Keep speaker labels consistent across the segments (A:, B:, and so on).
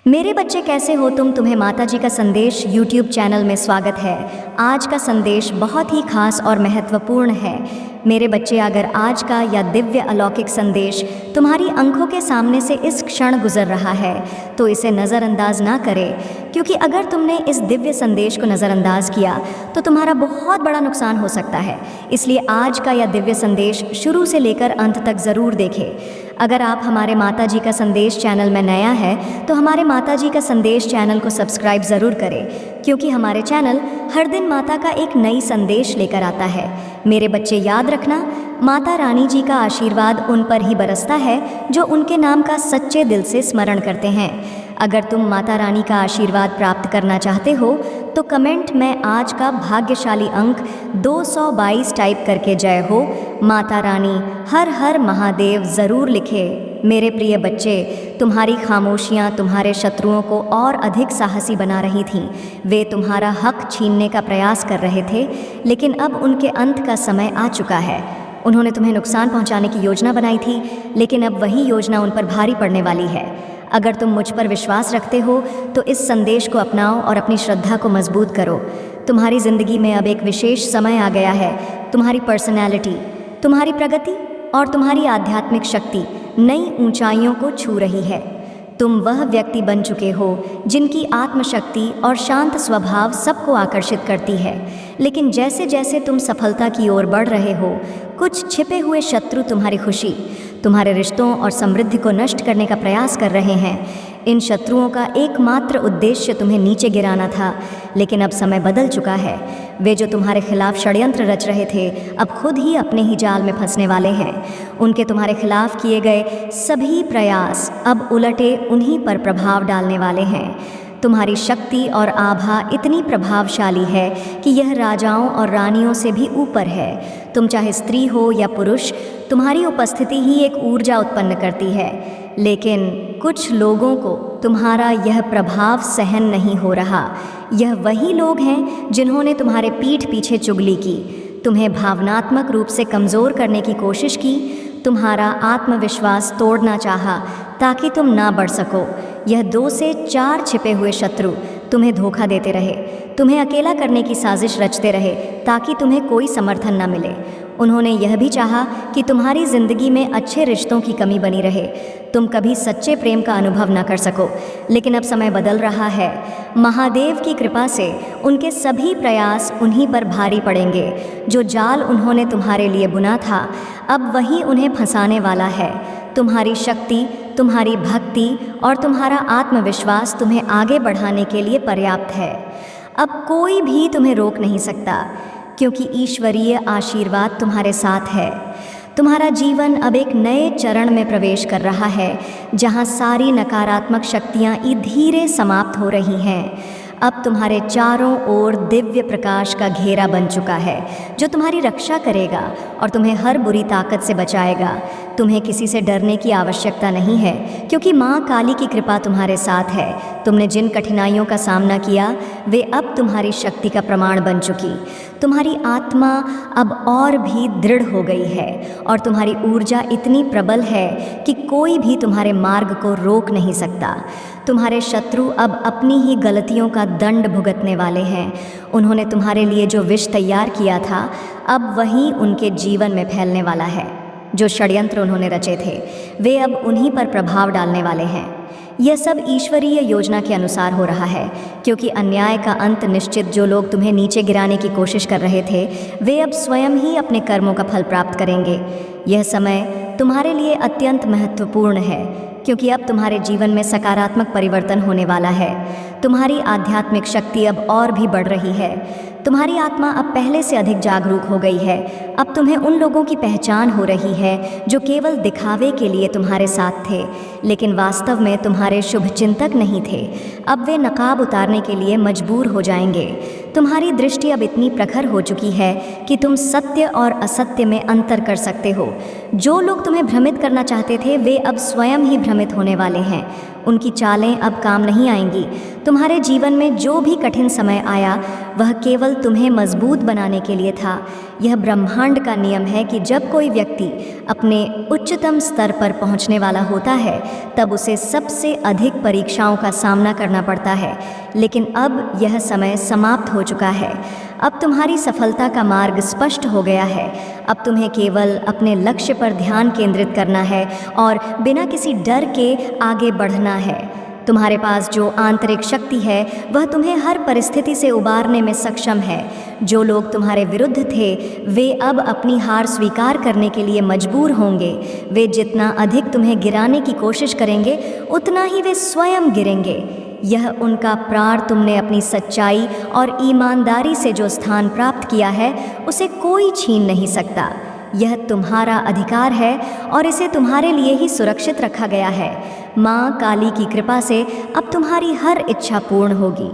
A: मेरे बच्चे कैसे हो तुम्हें माता जी का संदेश यूट्यूब चैनल में स्वागत है। आज का संदेश बहुत ही खास और महत्वपूर्ण है। मेरे बच्चे, अगर आज का या दिव्य अलौकिक संदेश तुम्हारी आंखों के सामने से इस क्षण गुजर रहा है तो इसे नज़रअंदाज ना करें, क्योंकि अगर तुमने इस दिव्य संदेश को नज़रअंदाज किया तो तुम्हारा बहुत बड़ा नुकसान हो सकता है। इसलिए आज का यह दिव्य संदेश शुरू से लेकर अंत तक ज़रूर देखें। अगर आप हमारे माता जी का संदेश चैनल में नया है तो हमारे माता जी का संदेश चैनल को सब्सक्राइब ज़रूर करें, क्योंकि हमारे चैनल हर दिन माता का एक नई संदेश लेकर आता है। मेरे बच्चे, याद रखना, माता रानी जी का आशीर्वाद उन पर ही बरसता है जो उनके नाम का सच्चे दिल से स्मरण करते हैं। अगर तुम माता रानी का आशीर्वाद प्राप्त करना चाहते हो तो कमेंट में आज का भाग्यशाली अंक 222 टाइप करके जय हो माता रानी हर हर महादेव ज़रूर लिखे। मेरे प्रिय बच्चे, तुम्हारी खामोशियाँ तुम्हारे शत्रुओं को और अधिक साहसी बना रही थीं। वे तुम्हारा हक छीनने का प्रयास कर रहे थे, लेकिन अब उनके अंत का समय आ चुका है। उन्होंने तुम्हें नुकसान पहुंचाने की योजना बनाई थी, लेकिन अब वही योजना उन पर भारी पड़ने वाली है। अगर तुम मुझ पर विश्वास रखते हो तो इस संदेश को अपनाओ और अपनी श्रद्धा को मजबूत करो। तुम्हारी ज़िंदगी में अब एक विशेष समय आ गया है। तुम्हारी पर्सनैलिटी, तुम्हारी प्रगति और तुम्हारी आध्यात्मिक शक्ति नई ऊंचाइयों को छू रही है। तुम वह व्यक्ति बन चुके हो जिनकी आत्मशक्ति और शांत स्वभाव सबको आकर्षित करती है। लेकिन जैसे जैसे तुम सफलता की ओर बढ़ रहे हो, कुछ छिपे हुए शत्रु तुम्हारी खुशी, तुम्हारे रिश्तों और समृद्धि को नष्ट करने का प्रयास कर रहे हैं। इन शत्रुओं का एकमात्र उद्देश्य तुम्हें नीचे गिराना था, लेकिन अब समय बदल चुका है। वे जो तुम्हारे खिलाफ षड्यंत्र रच रहे थे, अब खुद ही अपने ही जाल में फंसने वाले हैं। उनके तुम्हारे खिलाफ किए गए सभी प्रयास अब उलटे उन्हीं पर प्रभाव डालने वाले हैं। तुम्हारी शक्ति और आभा इतनी प्रभावशाली है कि यह राजाओं और रानियों से भी ऊपर है। तुम चाहे स्त्री हो या पुरुष, तुम्हारी उपस्थिति ही एक ऊर्जा उत्पन्न करती है। लेकिन कुछ लोगों को तुम्हारा यह प्रभाव सहन नहीं हो रहा। यह वही लोग हैं जिन्होंने तुम्हारे पीठ पीछे चुगली की, तुम्हें भावनात्मक रूप से कमज़ोर करने की कोशिश की, तुम्हारा आत्मविश्वास तोड़ना चाहा ताकि तुम ना बढ़ सको। यह 2 से 4 छिपे हुए शत्रु तुम्हें धोखा देते रहे, तुम्हें अकेला करने की साजिश रचते रहे ताकि तुम्हें कोई समर्थन न मिले। उन्होंने यह भी चाहा कि तुम्हारी ज़िंदगी में अच्छे रिश्तों की कमी बनी रहे, तुम कभी सच्चे प्रेम का अनुभव न कर सको। लेकिन अब समय बदल रहा है। महादेव की कृपा से उनके सभी प्रयास उन्हीं पर भारी पड़ेंगे। जो जाल उन्होंने तुम्हारे लिए बुना था, अब वही उन्हें फंसाने वाला है। तुम्हारी शक्ति, तुम्हारी भक्ति और तुम्हारा आत्मविश्वास तुम्हें आगे बढ़ाने के लिए पर्याप्त है। अब कोई भी तुम्हें रोक नहीं सकता, क्योंकि ईश्वरीय आशीर्वाद तुम्हारे साथ है। तुम्हारा जीवन अब एक नए चरण में प्रवेश कर रहा है, जहां सारी नकारात्मक शक्तियां धीरे समाप्त हो रही हैं। अब तुम्हारे चारों ओर दिव्य प्रकाश का घेरा बन चुका है, जो तुम्हारी रक्षा करेगा और तुम्हें हर बुरी ताकत से बचाएगा। तुम्हें किसी से डरने की आवश्यकता नहीं है, क्योंकि माँ काली की कृपा तुम्हारे साथ है। तुमने जिन कठिनाइयों का सामना किया, वे अब तुम्हारी शक्ति का प्रमाण बन चुकी। तुम्हारी आत्मा अब और भी दृढ़ हो गई है और तुम्हारी ऊर्जा इतनी प्रबल है कि कोई भी तुम्हारे मार्ग को रोक नहीं सकता। तुम्हारे शत्रु अब अपनी ही गलतियों का दंड भुगतने वाले हैं। उन्होंने तुम्हारे लिए जो विष तैयार किया था, अब वही उनके जीवन में फैलने वाला है। जो षड्यंत्र उन्होंने रचे थे, वे अब उन्हीं पर प्रभाव डालने वाले हैं। यह सब ईश्वरीय योजना के अनुसार हो रहा है, क्योंकि अन्याय का अंत निश्चित। जो लोग तुम्हें नीचे गिराने की कोशिश कर रहे थे, वे अब स्वयं ही अपने कर्मों का फल प्राप्त करेंगे। यह समय तुम्हारे लिए अत्यंत महत्वपूर्ण है, क्योंकि अब तुम्हारे जीवन में सकारात्मक परिवर्तन होने वाला है। तुम्हारी आध्यात्मिक शक्ति अब और भी बढ़ रही है। तुम्हारी आत्मा अब पहले से अधिक जागरूक हो गई है। अब तुम्हें उन लोगों की पहचान हो रही है जो केवल दिखावे के लिए तुम्हारे साथ थे, लेकिन वास्तव में तुम्हारे शुभ चिंतक नहीं थे। अब वे नकाब उतारने के लिए मजबूर हो जाएंगे। तुम्हारी दृष्टि अब इतनी प्रखर हो चुकी है कि तुम सत्य और असत्य में अंतर कर सकते हो। जो लोग तुम्हें भ्रमित करना चाहते थे, वे अब स्वयं ही भ्रमित होने वाले हैं। उनकी चालें अब काम नहीं आएंगी। तुम्हारे जीवन में जो भी कठिन समय आया वह केवल तुम्हें मजबूत बनाने के लिए था। यह ब्रह्मांड का नियम है कि जब कोई व्यक्ति अपने उच्चतम स्तर पर पहुंचने वाला होता है तब उसे सबसे अधिक परीक्षाओं का सामना करना पड़ता है, लेकिन अब यह समय समाप्त हो चुका है। अब तुम्हारी सफलता का मार्ग स्पष्ट हो गया है। अब तुम्हें केवल अपने लक्ष्य पर ध्यान केंद्रित करना है और बिना किसी डर के आगे बढ़ना है। तुम्हारे पास जो आंतरिक शक्ति है वह तुम्हें हर परिस्थिति से उबारने में सक्षम है। जो लोग तुम्हारे विरुद्ध थे वे अब अपनी हार स्वीकार करने के लिए मजबूर होंगे। वे जितना अधिक तुम्हें गिराने की कोशिश करेंगे उतना ही वे स्वयं गिरेंगे। यह उनका प्राण तुमने अपनी सच्चाई और ईमानदारी से जो स्थान प्राप्त किया है उसे कोई छीन नहीं सकता। यह तुम्हारा अधिकार है और इसे तुम्हारे लिए ही सुरक्षित रखा गया है। माँ काली की कृपा से अब तुम्हारी हर इच्छा पूर्ण होगी।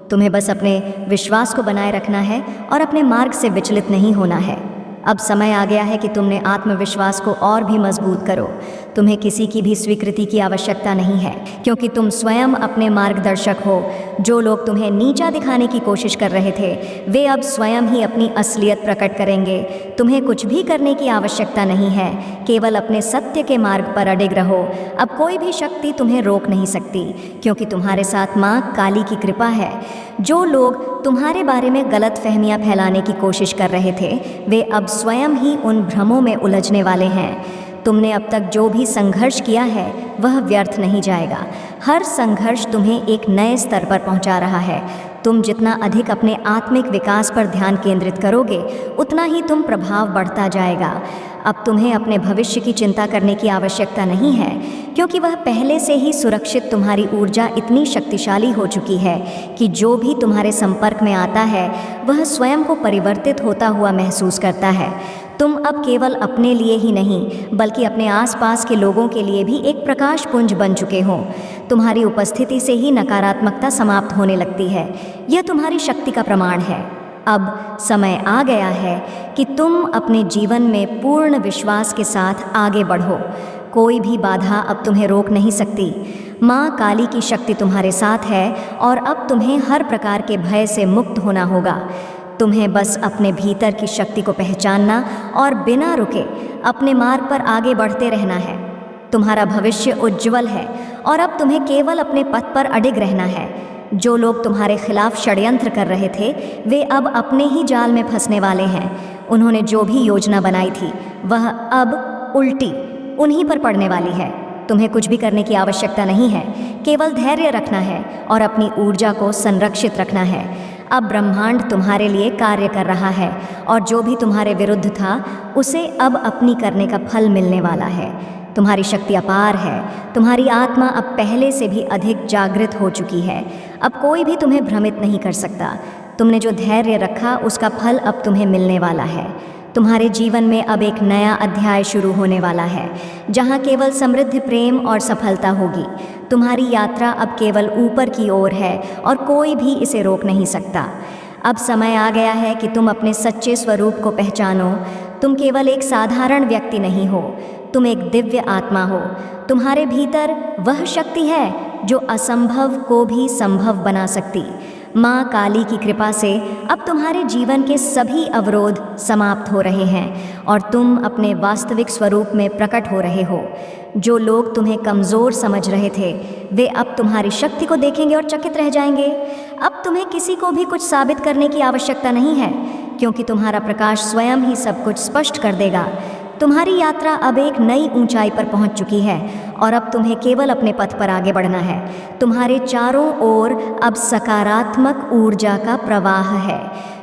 A: तुम्हें बस अपने विश्वास को बनाए रखना है और अपने मार्ग से विचलित नहीं होना है। अब समय आ गया है कि तुमने आत्मविश्वास को और भी मजबूत करो। तुम्हें किसी की भी स्वीकृति की आवश्यकता नहीं है, क्योंकि तुम स्वयं अपने मार्गदर्शक हो। जो लोग तुम्हें नीचा दिखाने की कोशिश कर रहे थे वे अब स्वयं ही अपनी असलियत प्रकट करेंगे। तुम्हें कुछ भी करने की आवश्यकता नहीं है, केवल अपने सत्य के मार्ग पर अडिग रहो। अब कोई भी शक्ति तुम्हें रोक नहीं सकती, क्योंकि तुम्हारे साथ माँ काली की कृपा है। जो लोग तुम्हारे बारे में गलत फहमियाँ फैलाने की कोशिश कर रहे थे वे अब स्वयं ही उन भ्रमों में उलझने वाले हैं। तुमने अब तक जो भी संघर्ष किया है वह व्यर्थ नहीं जाएगा। हर संघर्ष तुम्हें एक नए स्तर पर पहुंचा रहा है। तुम जितना अधिक अपने आत्मिक विकास पर ध्यान केंद्रित करोगे उतना ही तुम प्रभाव बढ़ता जाएगा। अब तुम्हें अपने भविष्य की चिंता करने की आवश्यकता नहीं है, क्योंकि वह पहले से ही सुरक्षित। तुम्हारी ऊर्जा इतनी शक्तिशाली हो चुकी है कि जो भी तुम्हारे संपर्क में आता है वह स्वयं को परिवर्तित होता हुआ महसूस करता है। तुम अब केवल अपने लिए ही नहीं बल्कि अपने आसपास के लोगों के लिए भी एक प्रकाश पुंज बन चुके हो। तुम्हारी उपस्थिति से ही नकारात्मकता समाप्त होने लगती है। यह तुम्हारी शक्ति का प्रमाण है। अब समय आ गया है कि तुम अपने जीवन में पूर्ण विश्वास के साथ आगे बढ़ो। कोई भी बाधा अब तुम्हें रोक नहीं सकती। माँ काली की शक्ति तुम्हारे साथ है और अब तुम्हें हर प्रकार के भय से मुक्त होना होगा। तुम्हें बस अपने भीतर की शक्ति को पहचानना और बिना रुके अपने मार्ग पर आगे बढ़ते रहना है। तुम्हारा भविष्य उज्ज्वल है और अब तुम्हें केवल अपने पथ पर अडिग रहना है। जो लोग तुम्हारे खिलाफ षड्यंत्र कर रहे थे वे अब अपने ही जाल में फंसने वाले हैं। उन्होंने जो भी योजना बनाई थी वह अब उल्टी उन्हीं पर पड़ने वाली है। तुम्हें कुछ भी करने की आवश्यकता नहीं है, केवल धैर्य रखना है और अपनी ऊर्जा को संरक्षित रखना है। अब ब्रह्मांड तुम्हारे लिए कार्य कर रहा है और जो भी तुम्हारे विरुद्ध था उसे अब अपनी करने का फल मिलने वाला है। तुम्हारी शक्ति अपार है। तुम्हारी आत्मा अब पहले से भी अधिक जागृत हो चुकी है। अब कोई भी तुम्हें भ्रमित नहीं कर सकता। तुमने जो धैर्य रखा उसका फल अब तुम्हें मिलने वाला है। तुम्हारे जीवन में अब एक नया अध्याय शुरू होने वाला है, जहाँ केवल समृद्ध प्रेम और सफलता होगी। तुम्हारी यात्रा अब केवल ऊपर की ओर है और कोई भी इसे रोक नहीं सकता। अब समय आ गया है कि तुम अपने सच्चे स्वरूप को पहचानो। तुम केवल एक साधारण व्यक्ति नहीं हो, तुम एक दिव्य आत्मा हो। तुम्हारे भीतर वह शक्ति है जो असंभव को भी संभव बना सकती। माँ काली की कृपा से अब तुम्हारे जीवन के सभी अवरोध समाप्त हो रहे हैं और तुम अपने वास्तविक स्वरूप में प्रकट हो रहे हो। जो लोग तुम्हें कमज़ोर समझ रहे थे वे अब तुम्हारी शक्ति को देखेंगे और चकित रह जाएंगे। अब तुम्हें किसी को भी कुछ साबित करने की आवश्यकता नहीं है, क्योंकि तुम्हारा प्रकाश स्वयं ही सब कुछ स्पष्ट कर देगा। तुम्हारी यात्रा अब एक नई ऊंचाई पर पहुंच चुकी है और अब तुम्हें केवल अपने पथ पर आगे बढ़ना है। तुम्हारे चारों ओर अब सकारात्मक ऊर्जा का प्रवाह है।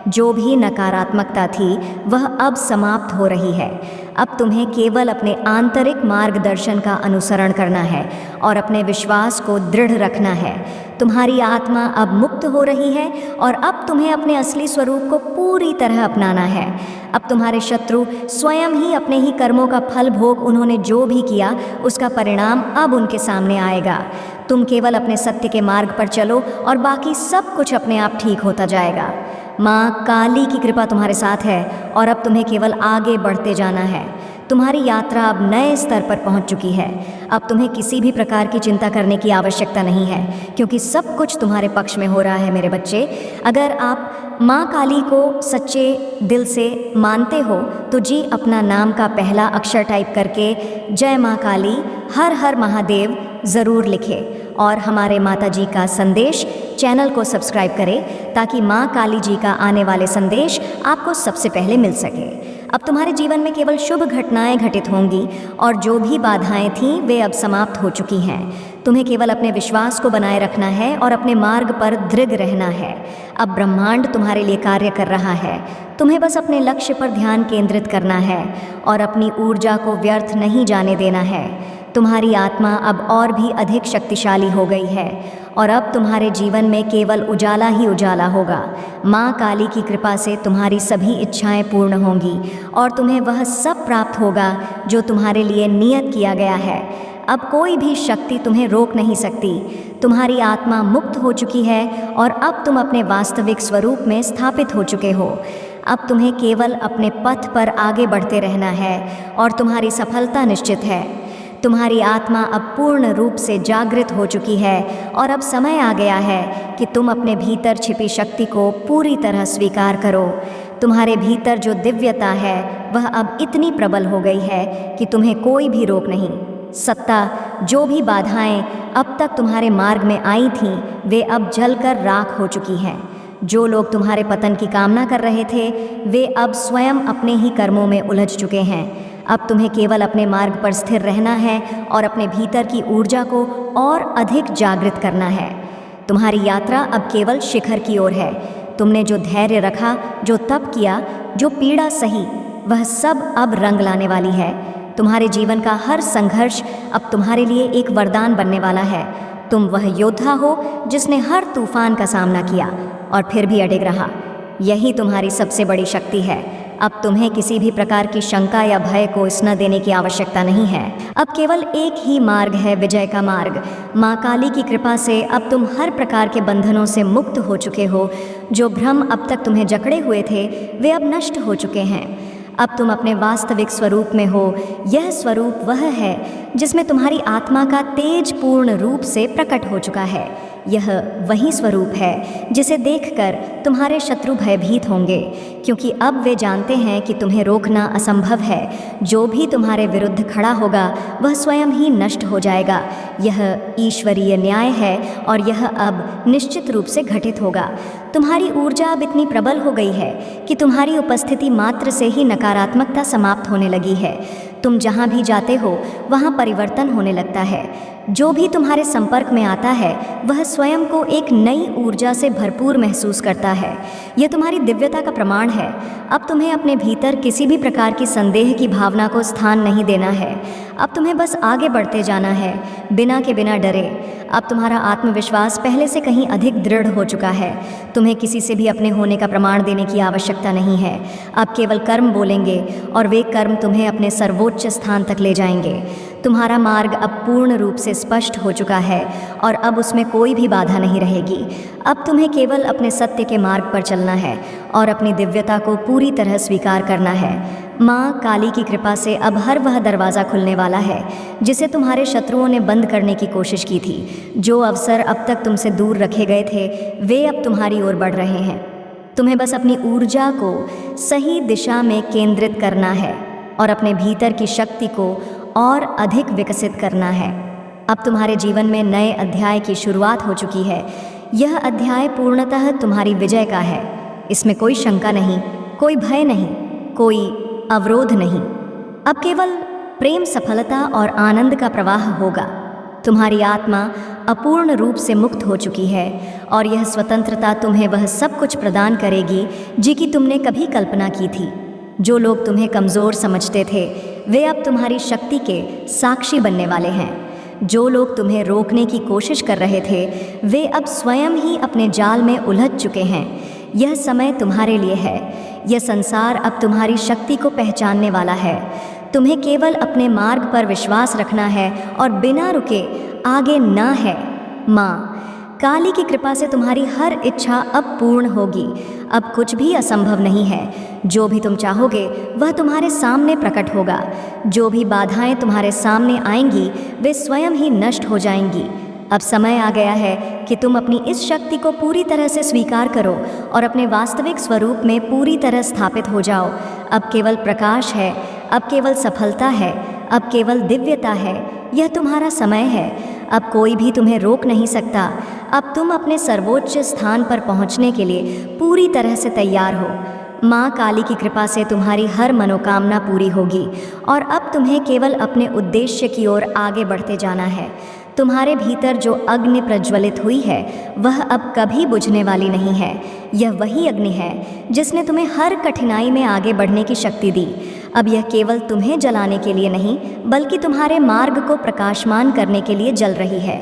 A: जो भी नकारात्मकता थी वह अब समाप्त हो रही है। अब तुम्हें केवल अपने आंतरिक मार्गदर्शन का अनुसरण करना है और अपने विश्वास को दृढ़ रखना है। तुम्हारी आत्मा अब मुक्त हो रही है और अब तुम्हें अपने असली स्वरूप को पूरी तरह अपनाना है। अब तुम्हारे शत्रु स्वयं ही अपने ही कर्मों का फल भोग, उन्होंने जो भी किया उसका परिणाम अब उनके सामने आएगा। तुम केवल अपने सत्य के मार्ग पर चलो और बाकी सब कुछ अपने आप ठीक होता जाएगा। माँ काली की कृपा तुम्हारे साथ है और अब तुम्हें केवल आगे बढ़ते जाना है। तुम्हारी यात्रा अब नए स्तर पर पहुंच चुकी है। अब तुम्हें किसी भी प्रकार की चिंता करने की आवश्यकता नहीं है, क्योंकि सब कुछ तुम्हारे पक्ष में हो रहा है मेरे बच्चे। अगर आप माँ काली को सच्चे दिल से मानते हो तो जी अपना नाम का पहला अक्षर टाइप करके जय माँ काली, हर हर महादेव ज़रूर लिखें और हमारे माता जी का संदेश चैनल को सब्सक्राइब करें ताकि माँ काली जी का आने वाले संदेश आपको सबसे पहले मिल सके। अब तुम्हारे जीवन में केवल शुभ घटनाएं घटित होंगी और जो भी बाधाएं थीं वे अब समाप्त हो चुकी हैं। तुम्हें केवल अपने विश्वास को बनाए रखना है और अपने मार्ग पर दृढ़ रहना है। अब ब्रह्मांड तुम्हारे लिए कार्य कर रहा है, तुम्हें बस अपने लक्ष्य पर ध्यान केंद्रित करना है और अपनी ऊर्जा को व्यर्थ नहीं जाने देना है। तुम्हारी आत्मा अब और भी अधिक शक्तिशाली हो गई है और अब तुम्हारे जीवन में केवल उजाला ही उजाला होगा। माँ काली की कृपा से तुम्हारी सभी इच्छाएं पूर्ण होंगी और तुम्हें वह सब प्राप्त होगा जो तुम्हारे लिए नियत किया गया है। अब कोई भी शक्ति तुम्हें रोक नहीं सकती। तुम्हारी आत्मा मुक्त हो चुकी है और अब तुम अपने वास्तविक स्वरूप में स्थापित हो चुके हो। अब तुम्हें केवल अपने पथ पर आगे बढ़ते रहना है और तुम्हारी सफलता निश्चित है। तुम्हारी आत्मा अब पूर्ण रूप से जागृत हो चुकी है और अब समय आ गया है कि तुम अपने भीतर छिपी शक्ति को पूरी तरह स्वीकार करो। तुम्हारे भीतर जो दिव्यता है वह अब इतनी प्रबल हो गई है कि तुम्हें कोई भी रोक नहीं सकता। जो भी बाधाएं अब तक तुम्हारे मार्ग में आई थीं वे अब जलकर राख हो चुकी हैं। जो लोग तुम्हारे पतन की कामना कर रहे थे वे अब स्वयं अपने ही कर्मों में उलझ चुके हैं। अब तुम्हें केवल अपने मार्ग पर स्थिर रहना है और अपने भीतर की ऊर्जा को और अधिक जागृत करना है। तुम्हारी यात्रा अब केवल शिखर की ओर है। तुमने जो धैर्य रखा, जो तप किया, जो पीड़ा सही, वह सब अब रंग लाने वाली है। तुम्हारे जीवन का हर संघर्ष अब तुम्हारे लिए एक वरदान बनने वाला है। तुम वह योद्धा हो जिसने हर तूफान का सामना किया और फिर भी अडिग रहा। यही तुम्हारी सबसे बड़ी शक्ति है। अब तुम्हें किसी भी प्रकार की शंका या भय को स्न देने की आवश्यकता नहीं है। अब केवल एक ही मार्ग है, विजय का मार्ग। माँ काली की कृपा से अब तुम हर प्रकार के बंधनों से मुक्त हो चुके हो। जो भ्रम अब तक तुम्हें जकड़े हुए थे वे अब नष्ट हो चुके हैं। अब तुम अपने वास्तविक स्वरूप में हो। यह स्वरूप वह है जिसमें तुम्हारी आत्मा का तेज पूर्ण रूप से प्रकट हो चुका है। यह वही स्वरूप है जिसे देखकर तुम्हारे शत्रु भयभीत होंगे, क्योंकि अब वे जानते हैं कि तुम्हें रोकना असंभव है। जो भी तुम्हारे विरुद्ध खड़ा होगा वह स्वयं ही नष्ट हो जाएगा। यह ईश्वरीय न्याय है और यह अब निश्चित रूप से घटित होगा। तुम्हारी ऊर्जा अब इतनी प्रबल हो गई है कि तुम्हारी उपस्थिति मात्र से ही नकारात्मकता समाप्त होने लगी है। तुम जहाँ भी जाते हो वहाँ परिवर्तन होने लगता है। जो भी तुम्हारे संपर्क में आता है वह स्वयं को एक नई ऊर्जा से भरपूर महसूस करता है। यह तुम्हारी दिव्यता का प्रमाण है। अब तुम्हें अपने भीतर किसी भी प्रकार की संदेह की भावना को स्थान नहीं देना है। अब तुम्हें बस आगे बढ़ते जाना है, बिना के बिना डरे। अब तुम्हारा आत्मविश्वास पहले से कहीं अधिक दृढ़ हो चुका है। तुम्हें किसी से भी अपने होने का प्रमाण देने की आवश्यकता नहीं है। अब केवल कर्म बोलेंगे और वे कर्म तुम्हें अपने सर्वोच्च स्थान तक ले जाएंगे। तुम्हारा मार्ग अब पूर्ण रूप से स्पष्ट हो चुका है और अब उसमें कोई भी बाधा नहीं रहेगी। अब तुम्हें केवल अपने सत्य के मार्ग पर चलना है और अपनी दिव्यता को पूरी तरह स्वीकार करना है। माँ काली की कृपा से अब हर वह दरवाज़ा खुलने वाला है जिसे तुम्हारे शत्रुओं ने बंद करने की कोशिश की थी। जो अवसर अब तक तुमसे दूर रखे गए थे वे अब तुम्हारी ओर बढ़ रहे हैं। तुम्हें बस अपनी ऊर्जा को सही दिशा में केंद्रित करना है और अपने भीतर की शक्ति को और अधिक विकसित करना है। अब तुम्हारे जीवन में नए अध्याय की शुरुआत हो चुकी है। यह अध्याय पूर्णतः तुम्हारी विजय का है। इसमें कोई शंका नहीं, कोई भय नहीं, कोई अवरोध नहीं। अब केवल प्रेम, सफलता और आनंद का प्रवाह होगा। तुम्हारी आत्मा अपूर्ण रूप से मुक्त हो चुकी है और यह स्वतंत्रता तुम्हें वह सब कुछ प्रदान करेगी जिसकी तुमने कभी कल्पना की थी। जो लोग तुम्हें कमज़ोर समझते थे वे अब तुम्हारी शक्ति के साक्षी बनने वाले हैं। जो लोग तुम्हें रोकने की कोशिश कर रहे थे वे अब स्वयं ही अपने जाल में उलझ चुके हैं। यह समय तुम्हारे लिए है। यह संसार अब तुम्हारी शक्ति को पहचानने वाला है। तुम्हें केवल अपने मार्ग पर विश्वास रखना है और बिना रुके आगे ना है। माँ काली की कृपा से तुम्हारी हर इच्छा अब पूर्ण होगी। अब कुछ भी असंभव नहीं है। जो भी तुम चाहोगे वह तुम्हारे सामने प्रकट होगा। जो भी बाधाएं तुम्हारे सामने आएंगी वे स्वयं ही नष्ट हो जाएंगी। अब समय आ गया है कि तुम अपनी इस शक्ति को पूरी तरह से स्वीकार करो और अपने वास्तविक स्वरूप में पूरी तरह स्थापित हो जाओ। अब केवल प्रकाश है, अब केवल सफलता है, अब केवल दिव्यता है। यह तुम्हारा समय है। अब कोई भी तुम्हें रोक नहीं सकता। अब तुम अपने सर्वोच्च स्थान पर पहुंचने के लिए पूरी तरह से तैयार हो। माँ काली की कृपा से तुम्हारी हर मनोकामना पूरी होगी और अब तुम्हें केवल अपने उद्देश्य की ओर आगे बढ़ते जाना है। तुम्हारे भीतर जो अग्नि प्रज्वलित हुई है वह अब कभी बुझने वाली नहीं है। यह वही अग्नि है जिसने तुम्हें हर कठिनाई में आगे बढ़ने की शक्ति दी। अब यह केवल तुम्हें जलाने के लिए नहीं बल्कि तुम्हारे मार्ग को प्रकाशमान करने के लिए जल रही है।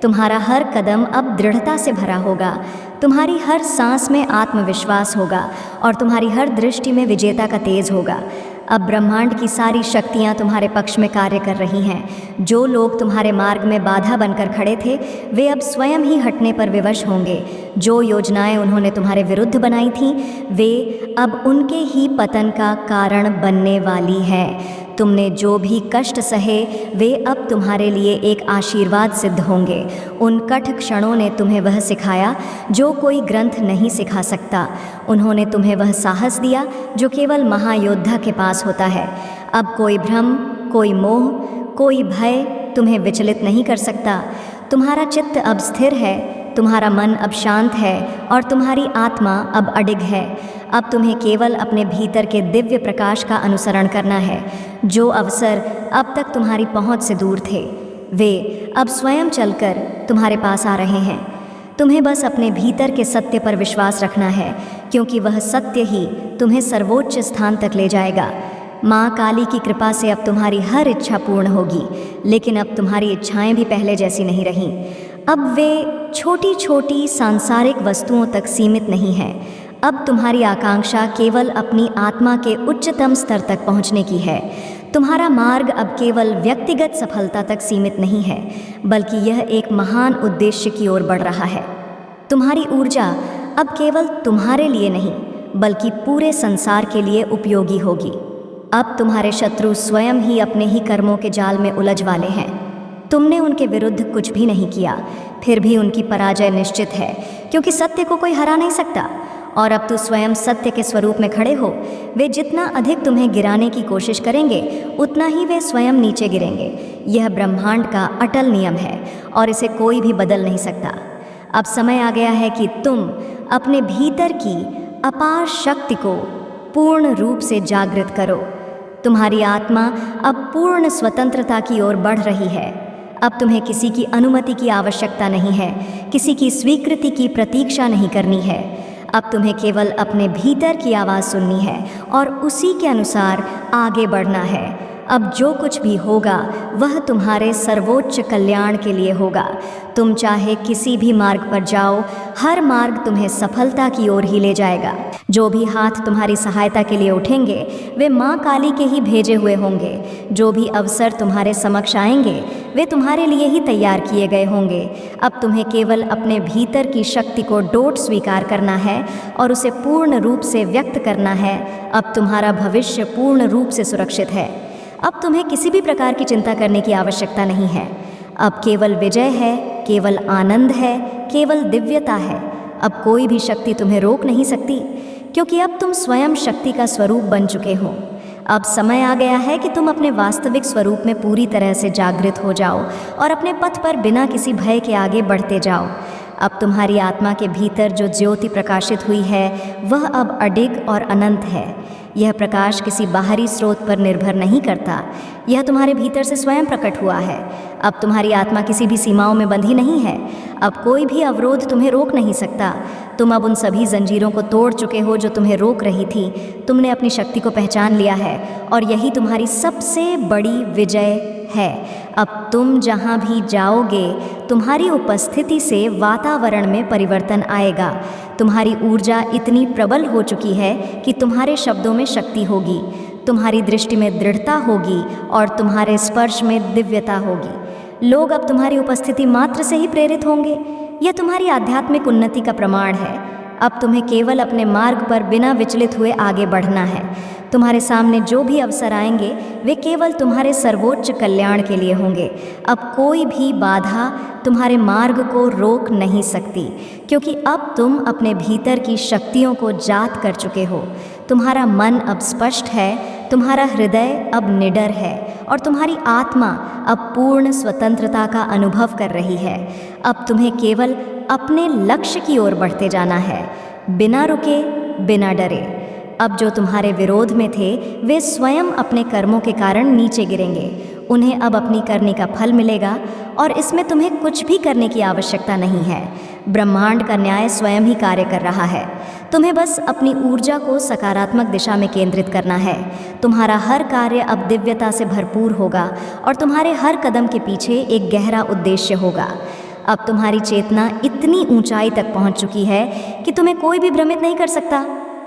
A: तुम्हारा हर कदम अब दृढ़ता से भरा होगा। तुम्हारी हर सांस में आत्मविश्वास होगा और तुम्हारी हर दृष्टि में विजेता का तेज होगा। अब ब्रह्मांड की सारी शक्तियाँ तुम्हारे पक्ष में कार्य कर रही हैं। जो लोग तुम्हारे मार्ग में बाधा बनकर खड़े थे वे अब स्वयं ही हटने पर विवश होंगे। जो योजनाएं उन्होंने तुम्हारे विरुद्ध बनाई थीं वे अब उनके ही पतन का कारण बनने वाली हैं। तुमने जो भी कष्ट सहे वे अब तुम्हारे लिए एक आशीर्वाद सिद्ध होंगे। उन कठ क्षणों ने तुम्हें वह सिखाया जो कोई ग्रंथ नहीं सिखा सकता। उन्होंने तुम्हें वह साहस दिया जो केवल महायोद्धा के पास होता है। अब कोई भ्रम, कोई मोह, कोई भय तुम्हें विचलित नहीं कर सकता। तुम्हारा चित्त अब स्थिर है, तुम्हारा मन अब शांत है और तुम्हारी आत्मा अब अडिग है। अब तुम्हें केवल अपने भीतर के दिव्य प्रकाश का अनुसरण करना है। जो अवसर अब तक तुम्हारी पहुंच से दूर थे वे अब स्वयं चलकर तुम्हारे पास आ रहे हैं। तुम्हें बस अपने भीतर के सत्य पर विश्वास रखना है क्योंकि वह सत्य ही तुम्हें सर्वोच्च स्थान तक ले जाएगा। माँ काली की कृपा से अब तुम्हारी हर इच्छा पूर्ण होगी, लेकिन अब तुम्हारी इच्छाएं भी पहले जैसी नहीं रहीं। अब वे छोटी छोटी सांसारिक वस्तुओं तक सीमित नहीं हैं। अब तुम्हारी आकांक्षा केवल अपनी आत्मा के उच्चतम स्तर तक पहुंचने की है। तुम्हारा मार्ग अब केवल व्यक्तिगत सफलता तक सीमित नहीं है बल्कि यह एक महान उद्देश्य की ओर बढ़ रहा है। तुम्हारी ऊर्जा अब केवल तुम्हारे लिए नहीं बल्कि पूरे संसार के लिए उपयोगी होगी। अब तुम्हारे शत्रु स्वयं ही अपने ही कर्मों के जाल में उलझ वाले हैं। तुमने उनके विरुद्ध कुछ भी नहीं किया, फिर भी उनकी पराजय निश्चित है क्योंकि सत्य को कोई हरा नहीं सकता। और अब तू स्वयं सत्य के स्वरूप में खड़े हो। वे जितना अधिक तुम्हें गिराने की कोशिश करेंगे उतना ही वे स्वयं नीचे गिरेंगे। यह ब्रह्मांड का अटल नियम है और इसे कोई भी बदल नहीं सकता। अब समय आ गया है कि तुम अपने भीतर की अपार शक्ति को पूर्ण रूप से जागृत करो। तुम्हारी आत्मा अब पूर्ण स्वतंत्रता की ओर बढ़ रही है। अब तुम्हें किसी की अनुमति की आवश्यकता नहीं है, किसी की स्वीकृति की प्रतीक्षा नहीं करनी है। अब तुम्हें केवल अपने भीतर की आवाज़ सुननी है और उसी के अनुसार आगे बढ़ना है। अब जो कुछ भी होगा वह तुम्हारे सर्वोच्च कल्याण के लिए होगा। तुम चाहे किसी भी मार्ग पर जाओ, हर मार्ग तुम्हें सफलता की ओर ही ले जाएगा। जो भी हाथ तुम्हारी सहायता के लिए उठेंगे वे माँ काली के ही भेजे हुए होंगे। जो भी अवसर तुम्हारे समक्ष आएंगे वे तुम्हारे लिए ही तैयार किए गए होंगे। अब तुम्हें केवल अपने भीतर की शक्ति को डोट स्वीकार करना है और उसे पूर्ण रूप से व्यक्त करना है। अब तुम्हारा भविष्य पूर्ण रूप से सुरक्षित है। अब तुम्हें किसी भी प्रकार की चिंता करने की आवश्यकता नहीं है। अब केवल विजय है, केवल आनंद है, केवल दिव्यता है। अब कोई भी शक्ति तुम्हें रोक नहीं सकती क्योंकि अब तुम स्वयं शक्ति का स्वरूप बन चुके हो। अब समय आ गया है कि तुम अपने वास्तविक स्वरूप में पूरी तरह से जागृत हो जाओ और अपने पथ पर बिना किसी भय के आगे बढ़ते जाओ। अब तुम्हारी आत्मा के भीतर जो ज्योति प्रकाशित हुई है वह अब अडिग और अनंत है। यह प्रकाश किसी बाहरी स्रोत पर निर्भर नहीं करता, यह तुम्हारे भीतर से स्वयं प्रकट हुआ है। अब तुम्हारी आत्मा किसी भी सीमाओं में बंधी नहीं है। अब कोई भी अवरोध तुम्हें रोक नहीं सकता। तुम अब उन सभी जंजीरों को तोड़ चुके हो जो तुम्हें रोक रही थी। तुमने अपनी शक्ति को पहचान लिया है और यही तुम्हारी सबसे बड़ी विजय है। अब तुम जहाँ भी जाओगे तुम्हारी उपस्थिति से वातावरण में परिवर्तन आएगा। तुम्हारी ऊर्जा इतनी प्रबल हो चुकी है कि तुम्हारे शब्दों में शक्ति होगी, तुम्हारी दृष्टि में दृढ़ता होगी और तुम्हारे स्पर्श में दिव्यता होगी। लोग अब तुम्हारी उपस्थिति मात्र से ही प्रेरित होंगे। यह तुम्हारी आध्यात्मिक उन्नति का प्रमाण है। अब तुम्हें केवल अपने मार्ग पर बिना विचलित हुए आगे बढ़ना है। तुम्हारे सामने जो भी अवसर आएंगे वे केवल तुम्हारे सर्वोच्च कल्याण के लिए होंगे। अब कोई भी बाधा तुम्हारे मार्ग को रोक नहीं सकती, क्योंकि अब तुम अपने भीतर की शक्तियों को जात कर चुके हो। तुम्हारा मन अब स्पष्ट है, तुम्हारा हृदय अब निडर है और तुम्हारी आत्मा अब पूर्ण स्वतंत्रता का अनुभव कर रही है। अब तुम्हें केवल अपने लक्ष्य की ओर बढ़ते जाना है, बिना रुके, बिना डरे। अब जो तुम्हारे विरोध में थे वे स्वयं अपने कर्मों के कारण नीचे गिरेंगे। उन्हें अब अपनी करनी का फल मिलेगा और इसमें तुम्हें कुछ भी करने की आवश्यकता नहीं है। ब्रह्मांड का न्याय स्वयं ही कार्य कर रहा है। तुम्हें बस अपनी ऊर्जा को सकारात्मक दिशा में केंद्रित करना है। तुम्हारा हर कार्य अब दिव्यता से भरपूर होगा और तुम्हारे हर कदम के पीछे एक गहरा उद्देश्य होगा। अब तुम्हारी चेतना इतनी ऊंचाई तक पहुंच चुकी है कि तुम्हें कोई भी भ्रमित नहीं कर सकता।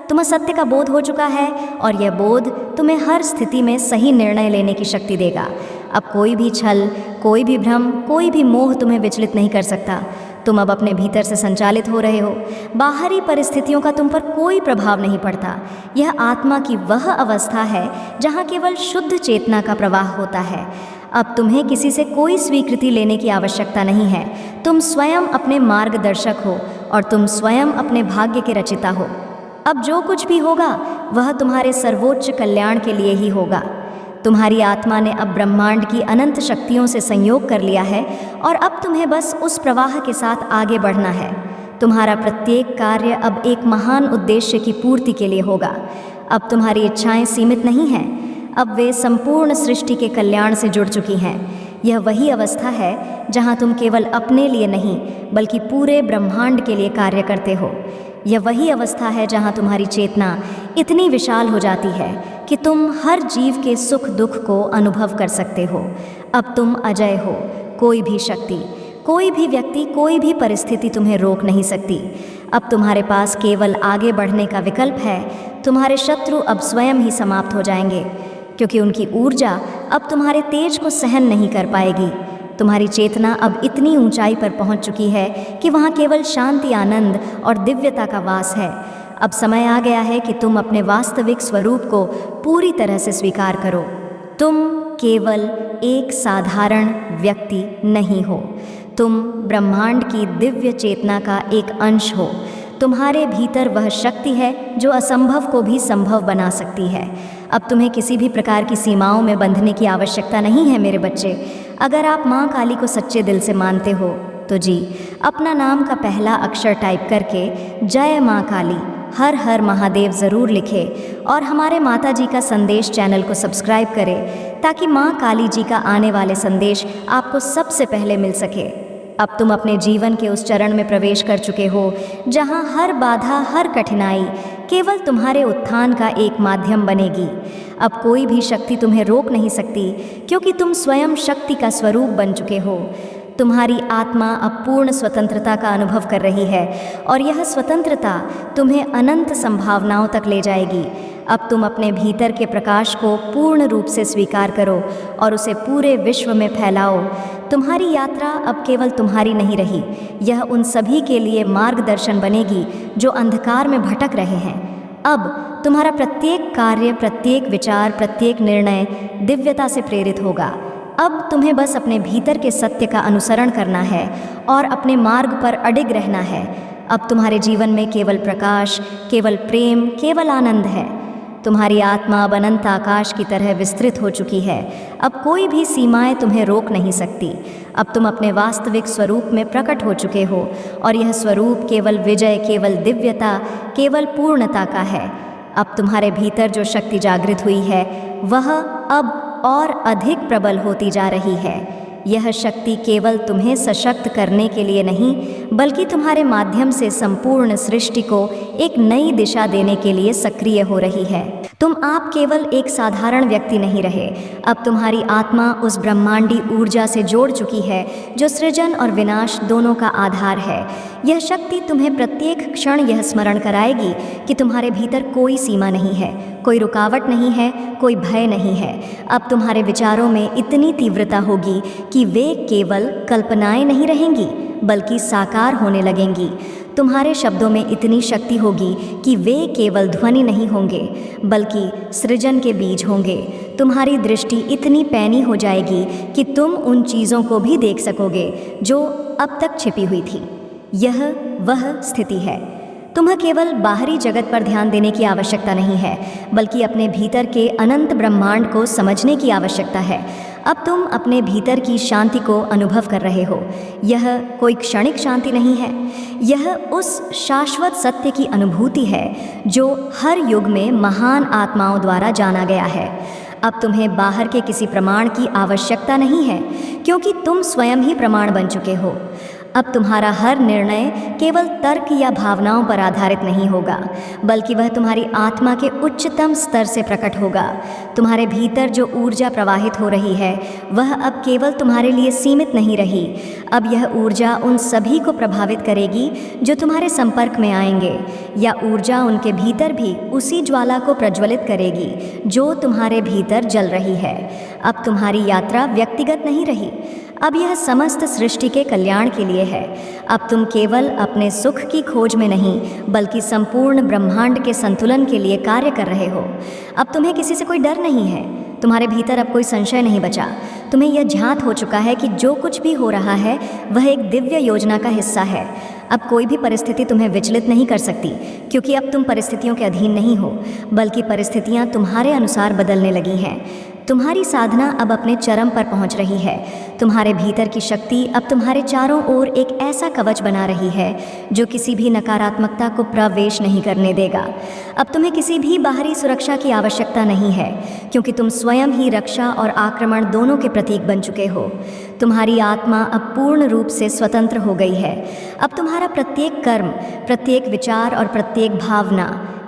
A: तुम्हें सत्य का बोध हो चुका है और यह बोध तुम्हें हर स्थिति में सही निर्णय लेने की शक्ति देगा। अब कोई भी छल, कोई भी भ्रम, कोई भी मोह तुम्हें विचलित नहीं कर सकता। तुम अब अपने भीतर से संचालित हो रहे हो। बाहरी परिस्थितियों का तुम पर कोई प्रभाव नहीं पड़ता। यह आत्मा की वह अवस्था है जहाँ केवल शुद्ध चेतना का प्रवाह होता है। अब तुम्हें किसी से कोई स्वीकृति लेने की आवश्यकता नहीं है। तुम स्वयं अपने मार्गदर्शक हो और तुम स्वयं अपने भाग्य के रचिता हो। अब जो कुछ भी होगा वह तुम्हारे सर्वोच्च कल्याण के लिए ही होगा। तुम्हारी आत्मा ने अब ब्रह्मांड की अनंत शक्तियों से संयोग कर लिया है और अब तुम्हें बस उस प्रवाह के साथ आगे बढ़ना है। तुम्हारा प्रत्येक कार्य अब एक महान उद्देश्य की पूर्ति के लिए होगा। अब तुम्हारी इच्छाएं सीमित नहीं हैं, अब वे संपूर्ण सृष्टि के कल्याण से जुड़ चुकी हैं। यह वही अवस्था है जहां तुम केवल अपने लिए नहीं बल्कि पूरे ब्रह्मांड के लिए कार्य करते हो। यह वही अवस्था है जहां तुम्हारी चेतना इतनी विशाल हो जाती है कि तुम हर जीव के सुख दुख को अनुभव कर सकते हो। अब तुम अजय हो। कोई भी शक्ति, कोई भी व्यक्ति, कोई भी परिस्थिति तुम्हें रोक नहीं सकती। अब तुम्हारे पास केवल आगे बढ़ने का विकल्प है। तुम्हारे शत्रु अब स्वयं ही समाप्त हो जाएंगे, क्योंकि उनकी ऊर्जा अब तुम्हारे तेज को सहन नहीं कर पाएगी। तुम्हारी चेतना अब इतनी ऊंचाई पर पहुंच चुकी है कि वहां केवल शांति, आनंद और दिव्यता का वास है। अब समय आ गया है कि तुम अपने वास्तविक स्वरूप को पूरी तरह से स्वीकार करो। तुम केवल एक साधारण व्यक्ति नहीं हो, तुम ब्रह्मांड की दिव्य चेतना का एक अंश हो। तुम्हारे भीतर वह शक्ति है जो असंभव को भी संभव बना सकती है। अब तुम्हें किसी भी प्रकार की सीमाओं में बंधने की आवश्यकता नहीं है मेरे बच्चे। अगर आप माँ काली को सच्चे दिल से मानते हो तो जी, अपना नाम का पहला अक्षर टाइप करके जय माँ काली, हर हर महादेव ज़रूर लिखे और हमारे माता जी का संदेश चैनल को सब्सक्राइब करें ताकि माँ काली जी का आने वाले संदेश आपको सबसे पहले मिल सके। अब तुम अपने जीवन के उस चरण में प्रवेश कर चुके हो जहाँ हर बाधा, हर कठिनाई केवल तुम्हारे उत्थान का एक माध्यम बनेगी। अब कोई भी शक्ति तुम्हें रोक नहीं सकती, क्योंकि तुम स्वयं शक्ति का स्वरूप बन चुके हो। तुम्हारी आत्मा अब पूर्ण स्वतंत्रता का अनुभव कर रही है और यह स्वतंत्रता तुम्हें अनंत संभावनाओं तक ले जाएगी। अब तुम अपने भीतर के प्रकाश को पूर्ण रूप से स्वीकार करो और उसे पूरे विश्व में फैलाओ। तुम्हारी यात्रा अब केवल तुम्हारी नहीं रही, यह उन सभी के लिए मार्गदर्शन बनेगी जो अंधकार में भटक रहे हैं। अब तुम्हारा प्रत्येक कार्य, प्रत्येक विचार, प्रत्येक निर्णय दिव्यता से प्रेरित होगा। अब तुम्हें बस अपने भीतर के सत्य का अनुसरण करना है और अपने मार्ग पर अडिग रहना है। अब तुम्हारे जीवन में केवल प्रकाश, केवल प्रेम, केवल आनंद है। तुम्हारी आत्मा अब अनंत आकाश की तरह विस्तृत हो चुकी है। अब कोई भी सीमाएं तुम्हें रोक नहीं सकती। अब तुम अपने वास्तविक स्वरूप में प्रकट हो चुके हो और यह स्वरूप केवल विजय, केवल दिव्यता, केवल पूर्णता का है। अब तुम्हारे भीतर जो शक्ति जागृत हुई है वह अब और अधिक प्रबल होती जा रही है। यह शक्ति केवल तुम्हें सशक्त करने के लिए नहीं, बल्कि तुम्हारे माध्यम से संपूर्ण सृष्टि को एक नई दिशा देने के लिए सक्रिय हो रही है। तुम आप केवल एक साधारण व्यक्ति नहीं रहे। अब तुम्हारी आत्मा उस ब्रह्मांडी ऊर्जा से जोड़ चुकी है जो सृजन और विनाश दोनों का आधार है। यह शक्ति तुम्हें प्रत्येक क्षण यह स्मरण कराएगी कि तुम्हारे भीतर कोई सीमा नहीं है, कोई रुकावट नहीं है, कोई भय नहीं है। अब तुम्हारे विचारों में इतनी तीव्रता होगी कि वे केवल कल्पनाएं नहीं रहेंगी, बल्कि साकार होने लगेंगी। तुम्हारे शब्दों में इतनी शक्ति होगी कि वे केवल ध्वनि नहीं होंगे बल्कि सृजन के बीज होंगे। तुम्हारी दृष्टि इतनी पैनी हो जाएगी कि तुम उन चीज़ों को भी देख सकोगे जो अब तक छिपी हुई थी। यह वह स्थिति है। तुम्हें केवल बाहरी जगत पर ध्यान देने की आवश्यकता नहीं है, बल्कि अपने भीतर के अनंत ब्रह्मांड को समझने की आवश्यकता है। अब तुम अपने भीतर की शांति को अनुभव कर रहे हो। यह कोई क्षणिक शांति नहीं है, यह उस शाश्वत सत्य की अनुभूति है जो हर युग में महान आत्माओं द्वारा जाना गया है। अब तुम्हें बाहर के किसी प्रमाण की आवश्यकता नहीं है, क्योंकि तुम स्वयं ही प्रमाण बन चुके हो। अब तुम्हारा हर निर्णय केवल तर्क या भावनाओं पर आधारित नहीं होगा, बल्कि वह तुम्हारी आत्मा के उच्चतम स्तर से प्रकट होगा। तुम्हारे भीतर जो ऊर्जा प्रवाहित हो रही है वह अब केवल तुम्हारे लिए सीमित नहीं रही। अब यह ऊर्जा उन सभी को प्रभावित करेगी जो तुम्हारे संपर्क में आएंगे। यह ऊर्जा उनके भीतर भी उसी ज्वाला को प्रज्वलित करेगी जो तुम्हारे भीतर जल रही है। अब तुम्हारी यात्रा व्यक्तिगत नहीं रही, अब यह समस्त सृष्टि के कल्याण के लिए है। अब तुम केवल अपने सुख की खोज में नहीं, बल्कि संपूर्ण ब्रह्मांड के संतुलन के लिए कार्य कर रहे हो। अब तुम्हें किसी से कोई डर नहीं है, तुम्हारे भीतर अब कोई संशय नहीं बचा। तुम्हें यह ज्ञात हो चुका है कि जो कुछ भी हो रहा है वह एक दिव्य योजना का हिस्सा है। अब कोई भी परिस्थिति तुम्हें विचलित नहीं कर सकती, क्योंकि अब तुम परिस्थितियों के अधीन नहीं हो, बल्कि परिस्थितियां तुम्हारे अनुसार बदलने लगी हैं। तुम्हारी साधना अब अपने चरम पर पहुंच रही है। तुम्हारे भीतर की शक्ति अब तुम्हारे चारों ओर एक ऐसा कवच बना रही है जो किसी भी नकारात्मकता को प्रवेश नहीं करने देगा। अब तुम्हें किसी भी बाहरी सुरक्षा की आवश्यकता नहीं है, क्योंकि तुम स्वयं ही रक्षा और आक्रमण दोनों के प्रतीक बन चुके हो। तुम्हारी आत्मा अब पूर्ण रूप से स्वतंत्र हो गई है। अब तुम्हारा प्रत्येक कर्म, प्रत्येक विचार और प्रत्येक भावना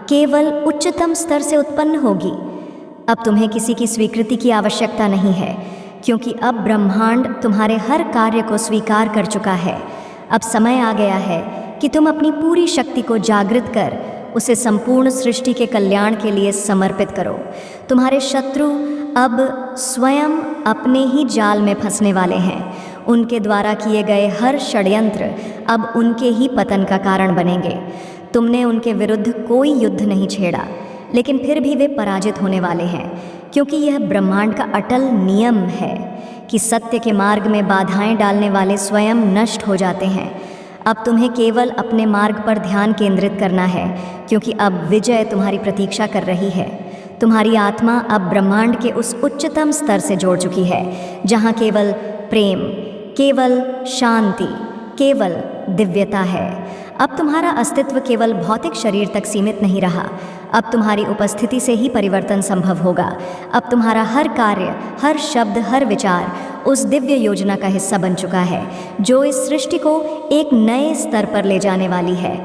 A: केवल उच्चतम स्तर से उत्पन्न होगी। अब तुम्हें किसी की स्वीकृति की आवश्यकता नहीं है, क्योंकि अब ब्रह्मांड तुम्हारे हर कार्य को स्वीकार कर चुका है। अब समय आ गया है कि तुम अपनी पूरी शक्ति को जागृत कर उसे संपूर्ण सृष्टि के कल्याण के लिए समर्पित करो। तुम्हारे शत्रु अब स्वयं अपने ही जाल में फंसने वाले हैं। उनके द्वारा किए गए हर षड्यंत्र अब उनके ही पतन का कारण बनेंगे। तुमने उनके विरुद्ध कोई युद्ध नहीं छेड़ा, लेकिन फिर भी वे पराजित होने वाले हैं, क्योंकि यह ब्रह्मांड का अटल नियम है कि सत्य के मार्ग में बाधाएं डालने वाले स्वयं नष्ट हो जाते हैं। अब तुम्हें केवल अपने मार्ग पर ध्यान केंद्रित करना है, क्योंकि अब विजय तुम्हारी प्रतीक्षा कर रही है। तुम्हारी आत्मा अब ब्रह्मांड के उस उच्चतम स्तर से जोड़ चुकी है जहाँ केवल प्रेम, केवल शांति, केवल दिव्यता है। अब तुम्हारा अस्तित्व केवल भौतिक शरीर तक सीमित नहीं रहा। अब तुम्हारी उपस्थिति से ही परिवर्तन संभव होगा। अब तुम्हारा हर कार्य, हर शब्द, हर विचार उस दिव्य योजना का हिस्सा बन चुका है जो इस सृष्टि को एक नए स्तर पर ले जाने वाली है।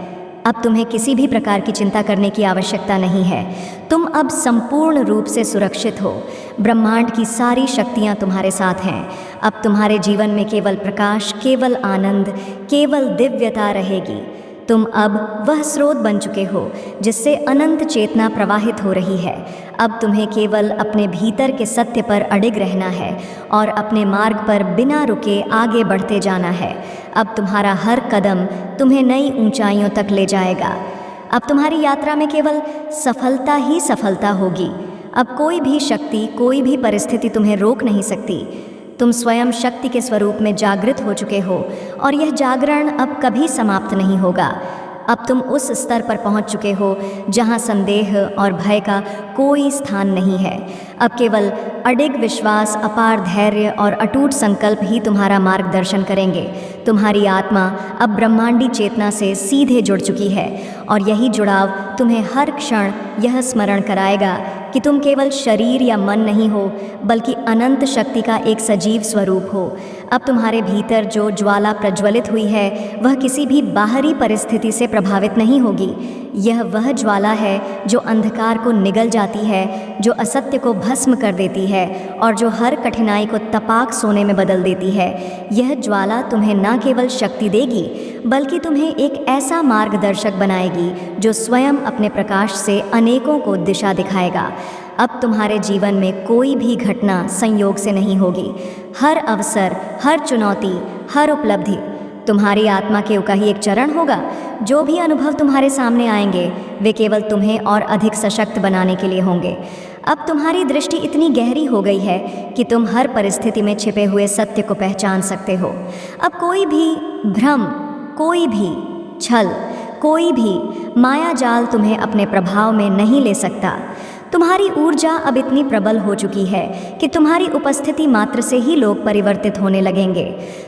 A: अब तुम्हें किसी भी प्रकार की चिंता करने की आवश्यकता नहीं है। तुम अब संपूर्ण रूप से सुरक्षित हो। ब्रह्मांड की सारी शक्तियाँ तुम्हारे साथ हैं। अब तुम्हारे जीवन में केवल प्रकाश, केवल आनंद, केवल दिव्यता रहेगी। तुम अब वह स्रोत बन चुके हो जिससे अनंत चेतना प्रवाहित हो रही है। अब तुम्हें केवल अपने भीतर के सत्य पर अडिग रहना है और अपने मार्ग पर बिना रुके आगे बढ़ते जाना है। अब तुम्हारा हर कदम तुम्हें नई ऊंचाइयों तक ले जाएगा। अब तुम्हारी यात्रा में केवल सफलता ही सफलता होगी। अब कोई भी शक्ति, कोई भी परिस्थिति तुम्हें रोक नहीं सकती। तुम स्वयं शक्ति के स्वरूप में जागृत हो चुके हो और यह जागरण अब कभी समाप्त नहीं होगा। अब तुम उस स्तर पर पहुंच चुके हो जहां संदेह और भय का कोई स्थान नहीं है। अब केवल अडिग विश्वास, अपार धैर्य और अटूट संकल्प ही तुम्हारा मार्गदर्शन करेंगे। तुम्हारी आत्मा अब ब्रह्मांडी चेतना से सीधे जुड़ चुकी है और यही जुड़ाव तुम्हें हर क्षण यह स्मरण कराएगा कि तुम केवल शरीर या मन नहीं हो, बल्कि अनंत शक्ति का एक सजीव स्वरूप हो। अब तुम्हारे भीतर जो ज्वाला प्रज्वलित हुई है वह किसी भी बाहरी परिस्थिति से प्रभावित नहीं होगी। यह वह ज्वाला है जो अंधकार को निगल जाती है, जो असत्य को भस्म कर देती है और जो हर कठिनाई को तपाक सोने में बदल देती है। यह ज्वाला तुम्हें न केवल शक्ति देगी, बल्कि तुम्हें एक ऐसा मार्गदर्शक बनाएगी जो स्वयं अपने प्रकाश से अनेकों को दिशा दिखाएगा। अब तुम्हारे जीवन में कोई भी घटना संयोग से नहीं होगी। हर अवसर, हर चुनौती, हर उपलब्धि तुम्हारी आत्मा का ही एक चरण होगा। जो भी अनुभव तुम्हारे सामने आएंगे वे केवल तुम्हें और अधिक सशक्त बनाने के लिए होंगे। अब तुम्हारी दृष्टि इतनी गहरी हो गई है कि तुम हर परिस्थिति में छिपे हुए सत्य को पहचान सकते हो। अब कोई भी भ्रम, कोई भी छल, कोई भी माया जाल तुम्हें अपने प्रभाव में नहीं ले सकता। तुम्हारी ऊर्जा अब इतनी प्रबल हो चुकी है कि तुम्हारी उपस्थिति मात्र से ही लोग परिवर्तित होने लगेंगे।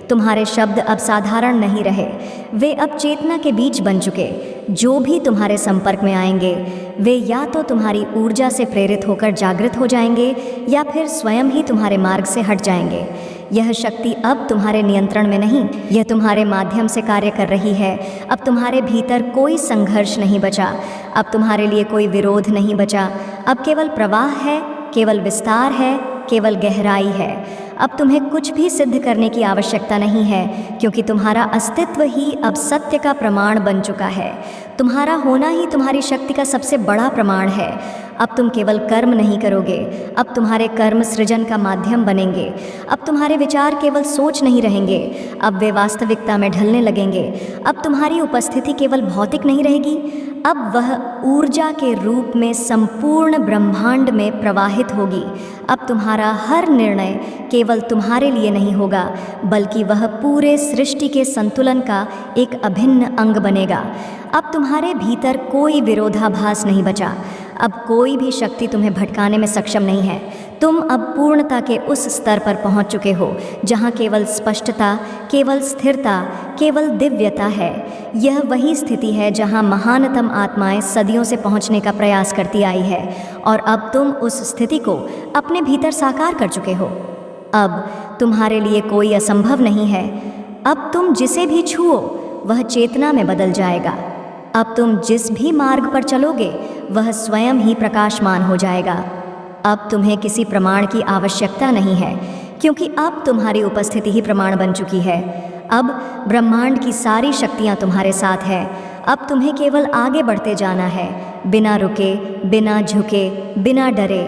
A: तुम्हारे शब्द अब साधारण नहीं रहे, वे अब चेतना के बीज बन चुके। जो भी तुम्हारे संपर्क में आएंगे वे या तो तुम्हारी ऊर्जा से प्रेरित होकर जागृत हो जाएंगे या फिर स्वयं ही तुम्हारे मार्ग से हट जाएंगे। यह शक्ति अब तुम्हारे नियंत्रण में नहीं, यह तुम्हारे माध्यम से कार्य कर रही है। अब तुम्हारे भीतर कोई संघर्ष नहीं बचा, अब तुम्हारे लिए कोई विरोध नहीं बचा। अब केवल प्रवाह है, केवल विस्तार है, केवल गहराई है। अब तुम्हें कुछ भी सिद्ध करने की आवश्यकता नहीं है, क्योंकि तुम्हारा अस्तित्व ही अब सत्य का प्रमाण बन चुका है। तुम्हारा होना ही तुम्हारी शक्ति का सबसे बड़ा प्रमाण है। अब तुम केवल कर्म नहीं करोगे, अब तुम्हारे कर्म सृजन का माध्यम बनेंगे। अब तुम्हारे विचार केवल सोच नहीं रहेंगे, अब वे वास्तविकता में ढलने लगेंगे। अब तुम्हारी उपस्थिति केवल भौतिक नहीं रहेगी, अब वह ऊर्जा के रूप में संपूर्ण ब्रह्मांड में प्रवाहित होगी। अब तुम्हारा हर निर्णय केवल तुम्हारे लिए नहीं होगा, बल्कि वह पूरे सृष्टि के संतुलन का एक अभिन्न अंग बनेगा। अब तुम्हारे भीतर कोई विरोधाभास नहीं बचा, अब कोई भी शक्ति तुम्हें भटकाने में सक्षम नहीं है। तुम अब पूर्णता के उस स्तर पर पहुंच चुके हो जहां केवल स्पष्टता, केवल स्थिरता, केवल दिव्यता है। यह वही स्थिति है जहां महानतम आत्माएं सदियों से पहुंचने का प्रयास करती आई है, और अब तुम उस स्थिति को अपने भीतर साकार कर चुके हो। अब तुम्हारे लिए कोई असंभव नहीं है। अब तुम जिसे भी छुओ वह चेतना में बदल जाएगा। अब तुम जिस भी मार्ग पर चलोगे वह स्वयं ही प्रकाशमान हो जाएगा। अब तुम्हें किसी प्रमाण की आवश्यकता नहीं है, क्योंकि अब तुम्हारी उपस्थिति ही प्रमाण बन चुकी है। अब ब्रह्मांड की सारी शक्तियाँ तुम्हारे साथ है। अब तुम्हें केवल आगे बढ़ते जाना है, बिना रुके, बिना झुके, बिना डरे।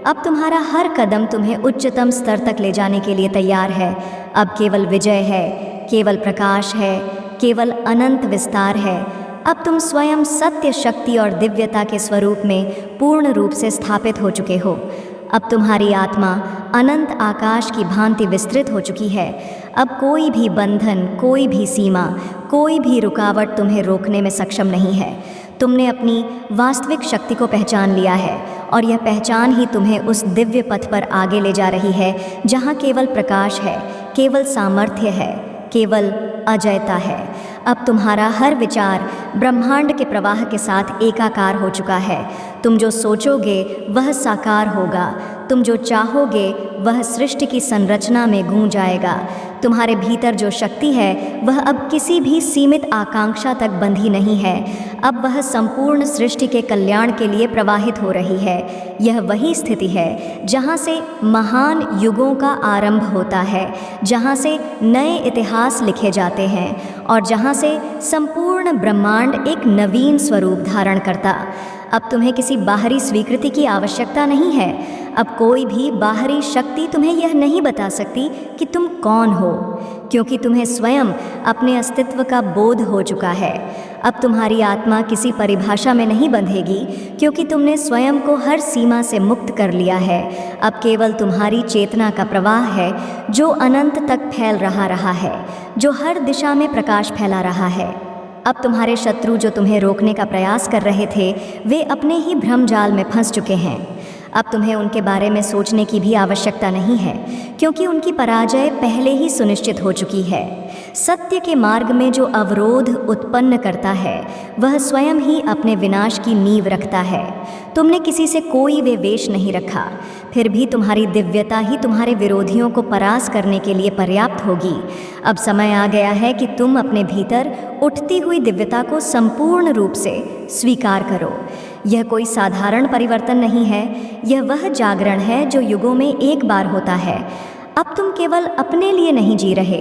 A: अब तुम्हारा हर कदम तुम्हें उच्चतम स्तर तक ले जाने के लिए तैयार है। अब केवल विजय है, केवल प्रकाश है, केवल अनंत विस्तार है। अब तुम स्वयं सत्य, शक्ति और दिव्यता के स्वरूप में पूर्ण रूप से स्थापित हो चुके हो। अब तुम्हारी आत्मा अनंत आकाश की भांति विस्तृत हो चुकी है। अब कोई भी बंधन, कोई भी सीमा, कोई भी रुकावट तुम्हें रोकने में सक्षम नहीं है। तुमने अपनी वास्तविक शक्ति को पहचान लिया है, और यह पहचान ही तुम्हें उस दिव्य पथ पर आगे ले जा रही है जहाँ केवल प्रकाश है, केवल सामर्थ्य है, केवल अजयता है। अब तुम्हारा हर विचार ब्रह्मांड के प्रवाह के साथ एकाकार हो चुका है। तुम जो सोचोगे वह साकार होगा, तुम जो चाहोगे वह सृष्टि की संरचना में गूंज जाएगा। तुम्हारे भीतर जो शक्ति है वह अब किसी भी सीमित आकांक्षा तक बंधी नहीं है, अब वह संपूर्ण सृष्टि के कल्याण के लिए प्रवाहित हो रही है। यह वही स्थिति है जहाँ से महान युगों का आरंभ होता है, जहाँ से नए इतिहास लिखे जाते हैं, और जहाँ से संपूर्ण ब्रह्मांड एक नवीन स्वरूप धारण करता। अब तुम्हें किसी बाहरी स्वीकृति की आवश्यकता नहीं है। अब कोई भी बाहरी शक्ति तुम्हें यह नहीं बता सकती कि तुम कौन हो, क्योंकि तुम्हें स्वयं अपने अस्तित्व का बोध हो चुका है। अब तुम्हारी आत्मा किसी परिभाषा में नहीं बंधेगी, क्योंकि तुमने स्वयं को हर सीमा से मुक्त कर लिया है। अब केवल तुम्हारी चेतना का प्रवाह है जो अनंत तक फैल रहा है, जो हर दिशा में प्रकाश फैला रहा है। अब तुम्हारे शत्रु जो तुम्हें रोकने का प्रयास कर रहे थे वे अपने ही भ्रम जाल में फंस चुके हैं। अब तुम्हें उनके बारे में सोचने की भी आवश्यकता नहीं है, क्योंकि उनकी पराजय पहले ही सुनिश्चित हो चुकी है। सत्य के मार्ग में जो अवरोध उत्पन्न करता है वह स्वयं ही अपने विनाश की नींव रखता है। तुमने किसी से कोई विवेश नहीं रखा, फिर भी तुम्हारी दिव्यता ही तुम्हारे विरोधियों को परास्त करने के लिए पर्याप्त होगी। अब समय आ गया है कि तुम अपने भीतर उठती हुई दिव्यता को संपूर्ण रूप से स्वीकार करो। यह कोई साधारण परिवर्तन नहीं है, यह वह जागरण है जो युगों में एक बार होता है। अब तुम केवल अपने लिए नहीं जी रहे,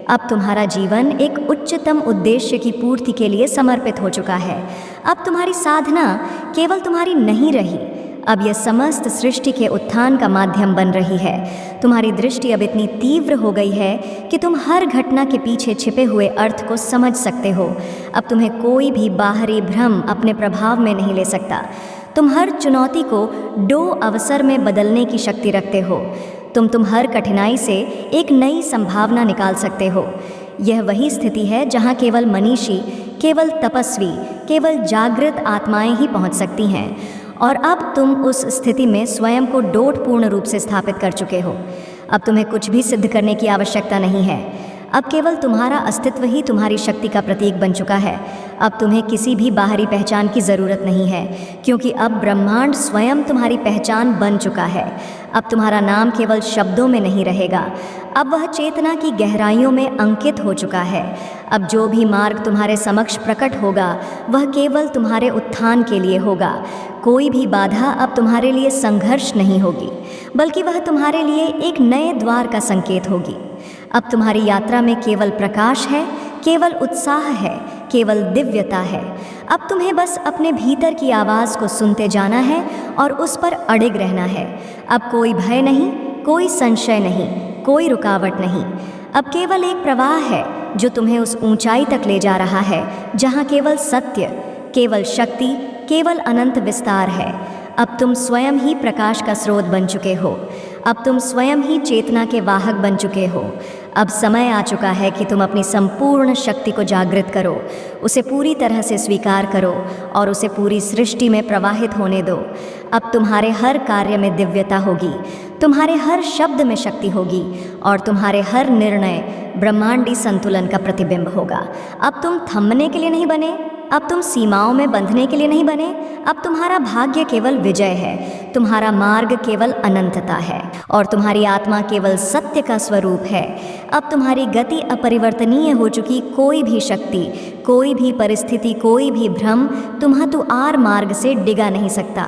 A: अब तुम्हारा जीवन एक उच्चतम उद्देश्य की पूर्ति के लिए समर्पित हो चुका है। अब तुम्हारी साधना केवल तुम्हारी नहीं रही, अब यह समस्त सृष्टि के उत्थान का माध्यम बन रही है। तुम्हारी दृष्टि अब इतनी तीव्र हो गई है कि तुम हर घटना के पीछे छिपे हुए अर्थ को समझ सकते हो। अब तुम्हें कोई भी बाहरी भ्रम अपने प्रभाव में नहीं ले सकता। तुम हर चुनौती को दो अवसर में बदलने की शक्ति रखते हो। तुम हर कठिनाई से एक नई संभावना निकाल सकते हो। यह वही स्थिति है जहाँ केवल मनीषी, केवल तपस्वी, केवल जागृत आत्माएं ही पहुँच सकती हैं। और अब तुम उस स्थिति में स्वयं को पूर्ण रूप से स्थापित कर चुके हो। अब तुम्हें कुछ भी सिद्ध करने की आवश्यकता नहीं है। अब केवल तुम्हारा अस्तित्व ही तुम्हारी शक्ति का प्रतीक बन चुका है। अब तुम्हें किसी भी बाहरी पहचान की ज़रूरत नहीं है, क्योंकि अब ब्रह्मांड स्वयं तुम्हारी पहचान बन चुका है। अब तुम्हारा नाम केवल शब्दों में नहीं रहेगा, अब वह चेतना की गहराइयों में अंकित हो चुका है। अब जो भी मार्ग तुम्हारे समक्ष प्रकट होगा वह केवल तुम्हारे उत्थान के लिए होगा। कोई भी बाधा अब तुम्हारे लिए संघर्ष नहीं होगी, बल्कि वह तुम्हारे लिए एक नए द्वार का संकेत होगी। अब तुम्हारी यात्रा में केवल प्रकाश है, केवल उत्साह है, केवल दिव्यता है। अब तुम्हें बस अपने भीतर की आवाज़ को सुनते जाना है और उस पर अड़िग रहना है। अब कोई भय नहीं, कोई संशय नहीं, कोई रुकावट नहीं। अब केवल एक प्रवाह है जो तुम्हें उस ऊंचाई तक ले जा रहा है जहाँ केवल सत्य, केवल शक्ति, केवल अनंत विस्तार है। अब तुम स्वयं ही प्रकाश का स्रोत बन चुके हो। अब तुम स्वयं ही चेतना के वाहक बन चुके हो। अब समय आ चुका है कि तुम अपनी संपूर्ण शक्ति को जागृत करो, उसे पूरी तरह से स्वीकार करो और उसे पूरी सृष्टि में प्रवाहित होने दो। अब तुम्हारे हर कार्य में दिव्यता होगी, तुम्हारे हर शब्द में शक्ति होगी और तुम्हारे हर निर्णय ब्रह्मांडी संतुलन का प्रतिबिंब होगा। अब तुम थमने के लिए नहीं बने, अब तुम सीमाओं में बंधने के लिए नहीं बने। अब तुम्हारा भाग्य केवल विजय है, तुम्हारा मार्ग केवल अनंतता है और तुम्हारी आत्मा केवल सत्य का स्वरूप है। अब तुम्हारी गति अपरिवर्तनीय हो चुकी। कोई भी शक्ति, कोई भी परिस्थिति, कोई भी भ्रम तुम्हारे मार्ग से डिगा नहीं सकता।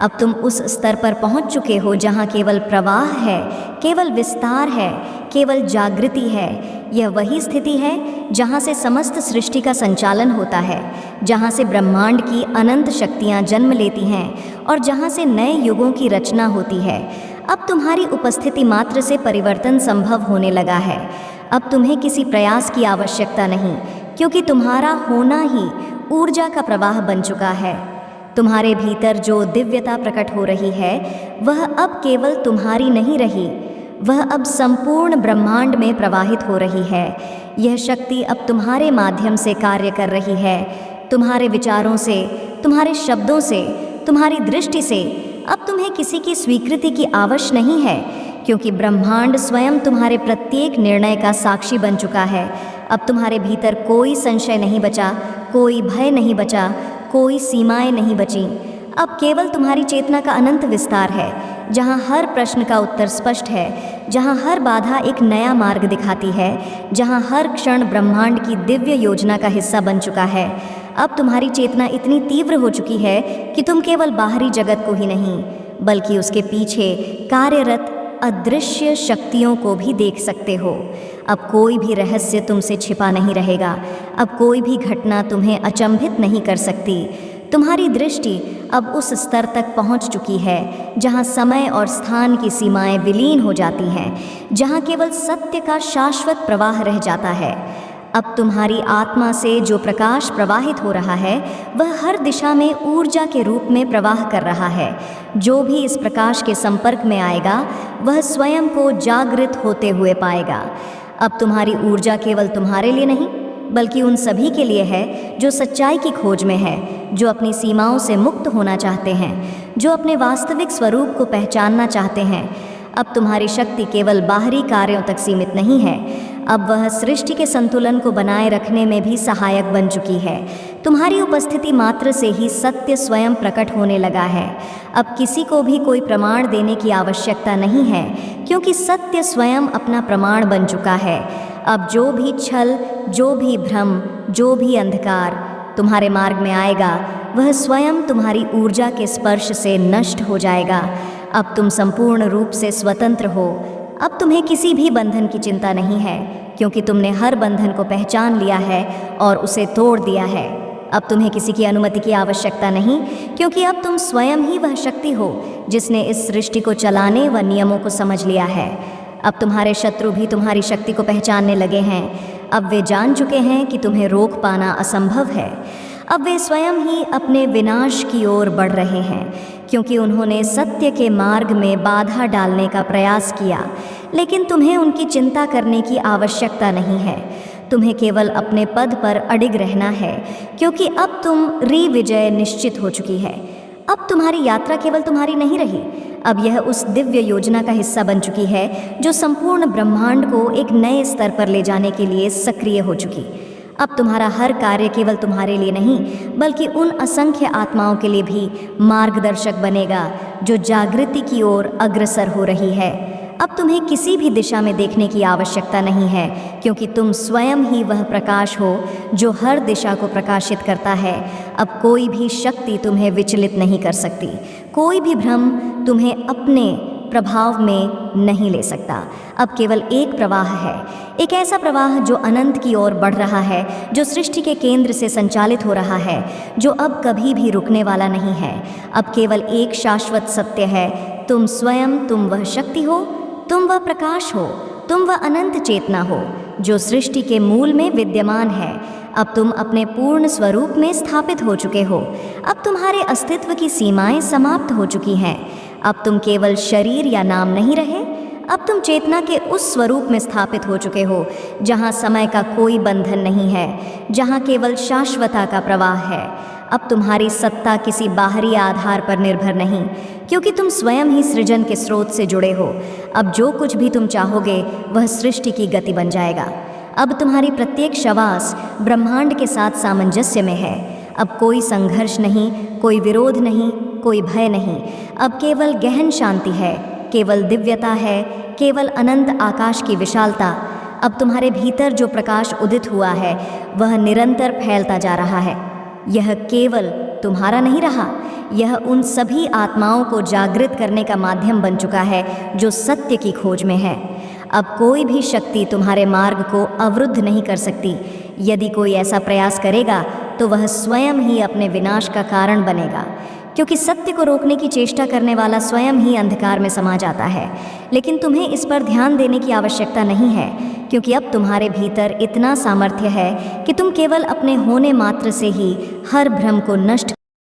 A: अब तुम उस स्तर पर पहुंच चुके हो जहां केवल प्रवाह है, केवल विस्तार है, केवल जागृति है। यह वही स्थिति है जहां से समस्त सृष्टि का संचालन होता है, जहां से ब्रह्मांड की अनंत शक्तियां जन्म लेती हैं और जहां से नए युगों की रचना होती है। अब तुम्हारी उपस्थिति मात्र से परिवर्तन संभव होने लगा है। अब तुम्हें किसी प्रयास की आवश्यकता नहीं, क्योंकि तुम्हारा होना ही ऊर्जा का प्रवाह बन चुका है। तुम्हारे भीतर जो दिव्यता प्रकट हो रही है वह अब केवल तुम्हारी नहीं रही, वह अब संपूर्ण ब्रह्मांड में प्रवाहित हो रही है। यह शक्ति अब तुम्हारे माध्यम से कार्य कर रही है, तुम्हारे विचारों से, तुम्हारे शब्दों से, तुम्हारी दृष्टि से। अब तुम्हें किसी की स्वीकृति की आवश्यकता नहीं है, क्योंकि ब्रह्मांड स्वयं तुम्हारे प्रत्येक निर्णय का साक्षी बन चुका है। अब तुम्हारे भीतर कोई संशय नहीं बचा, कोई भय नहीं बचा, कोई सीमाएं नहीं बचीं। अब केवल तुम्हारी चेतना का अनंत विस्तार है, जहाँ हर प्रश्न का उत्तर स्पष्ट है, जहाँ हर बाधा एक नया मार्ग दिखाती है, जहाँ हर क्षण ब्रह्मांड की दिव्य योजना का हिस्सा बन चुका है। अब तुम्हारी चेतना इतनी तीव्र हो चुकी है कि तुम केवल बाहरी जगत को ही नहीं, बल्कि उसके पीछे कार्यरत अदृश्य शक्तियों को भी देख सकते हो। अब कोई भी रहस्य तुमसे छिपा नहीं रहेगा, अब कोई भी घटना तुम्हें अचंभित नहीं कर सकती। तुम्हारी दृष्टि अब उस स्तर तक पहुंच चुकी है जहां समय और स्थान की सीमाएं विलीन हो जाती हैं, जहां केवल सत्य का शाश्वत प्रवाह रह जाता है। अब तुम्हारी आत्मा से जो प्रकाश प्रवाहित हो रहा है वह हर दिशा में ऊर्जा के रूप में प्रवाह कर रहा है। जो भी इस प्रकाश के संपर्क में आएगा वह स्वयं को जागृत होते हुए पाएगा। अब तुम्हारी ऊर्जा केवल तुम्हारे लिए नहीं, बल्कि उन सभी के लिए है जो सच्चाई की खोज में है, जो अपनी सीमाओं से मुक्त होना चाहते हैं, जो अपने वास्तविक स्वरूप को पहचानना चाहते हैं। अब तुम्हारी शक्ति केवल बाहरी कार्यों तक सीमित नहीं है, अब वह सृष्टि के संतुलन को बनाए रखने में भी सहायक बन चुकी है। तुम्हारी उपस्थिति मात्र से ही सत्य स्वयं प्रकट होने लगा है। अब किसी को भी कोई प्रमाण देने की आवश्यकता नहीं है, क्योंकि सत्य स्वयं अपना प्रमाण बन चुका है। अब जो भी छल, जो भी भ्रम, जो भी अंधकार तुम्हारे मार्ग में आएगा वह स्वयं तुम्हारी ऊर्जा के स्पर्श से नष्ट हो जाएगा। अब तुम संपूर्ण रूप से स्वतंत्र हो। अब तुम्हें किसी भी बंधन की चिंता नहीं है, क्योंकि तुमने हर बंधन को पहचान लिया है और उसे तोड़ दिया है। अब तुम्हें किसी की अनुमति की आवश्यकता नहीं, क्योंकि अब तुम स्वयं ही वह शक्ति हो जिसने इस सृष्टि को चलाने व नियमों को समझ लिया है। अब तुम्हारे शत्रु भी तुम्हारी शक्ति को पहचानने लगे हैं। अब वे जान चुके हैं कि तुम्हें रोक पाना असंभव है। अब वे स्वयं ही अपने विनाश की ओर बढ़ रहे हैं, क्योंकि उन्होंने सत्य के मार्ग में बाधा डालने का प्रयास किया। लेकिन तुम्हें उनकी चिंता करने की आवश्यकता नहीं है। तुम्हें केवल अपने पद पर अडिग रहना है, क्योंकि अब तुम विजय निश्चित हो चुकी है। अब तुम्हारी यात्रा केवल तुम्हारी नहीं रही, अब यह उस दिव्य योजना का हिस्सा बन चुकी है जो संपूर्ण ब्रह्मांड को एक नए स्तर पर ले जाने के लिए सक्रिय हो चुकी। अब तुम्हारा हर कार्य केवल तुम्हारे लिए नहीं, बल्कि उन असंख्य आत्माओं के लिए भी मार्गदर्शक बनेगा जो जागृति की ओर अग्रसर हो रही है। अब तुम्हें किसी भी दिशा में देखने की आवश्यकता नहीं है, क्योंकि तुम स्वयं ही वह प्रकाश हो जो हर दिशा को प्रकाशित करता है। अब कोई भी शक्ति तुम्हें विचलित नहीं कर सकती, कोई भी भ्रम तुम्हें अपने प्रभाव में नहीं ले सकता। अब केवल एक प्रवाह है, एक ऐसा प्रवाह जो अनंत की ओर बढ़ रहा है, जो सृष्टि के केंद्र से संचालित हो रहा है, जो अब कभी भी रुकने वाला नहीं है। अब केवल एक शाश्वत सत्य है, तुम स्वयं, तुम वह शक्ति हो, तुम वह प्रकाश हो, तुम वह अनंत चेतना हो जो सृष्टि के मूल में विद्यमान है। अब तुम अपने पूर्ण स्वरूप में स्थापित हो चुके हो। अब तुम्हारे अस्तित्व की सीमाएं समाप्त हो चुकी हैं। अब तुम केवल शरीर या नाम नहीं रहे, अब तुम चेतना के उस स्वरूप में स्थापित हो चुके हो जहाँ समय का कोई बंधन नहीं है, जहाँ केवल शाश्वता का प्रवाह है। अब तुम्हारी सत्ता किसी बाहरी आधार पर निर्भर नहीं, क्योंकि तुम स्वयं ही सृजन के स्रोत से जुड़े हो। अब जो कुछ भी तुम चाहोगे वह सृष्टि की गति बन जाएगा। अब तुम्हारी प्रत्येक श्वास ब्रह्मांड के साथ सामंजस्य में है। अब कोई संघर्ष नहीं, कोई विरोध नहीं, कोई भय नहीं। अब केवल गहन शांति है, केवल दिव्यता है, केवल अनंत आकाश की विशालता। अब तुम्हारे भीतर जो प्रकाश उदित हुआ है वह निरंतर फैलता जा रहा है। यह केवल तुम्हारा नहीं रहा, यह उन सभी आत्माओं को जागृत करने का माध्यम बन चुका है जो सत्य की खोज में है। अब कोई भी शक्ति तुम्हारे मार्ग को अवरुद्ध नहीं कर सकती। यदि कोई ऐसा प्रयास करेगा तो वह स्वयं ही अपने विनाश का कारण बनेगा, क्योंकि सत्य को रोकने की चेष्टा करने वाला स्वयं ही अंधकार में समा जाता है। लेकिन तुम्हें इस पर ध्यान देने की आवश्यकता नहीं है, क्योंकि अब तुम्हारे भीतर इतना सामर्थ्य है कि तुम केवल अपने होने मात्र से ही हर भ्रम को नष्ट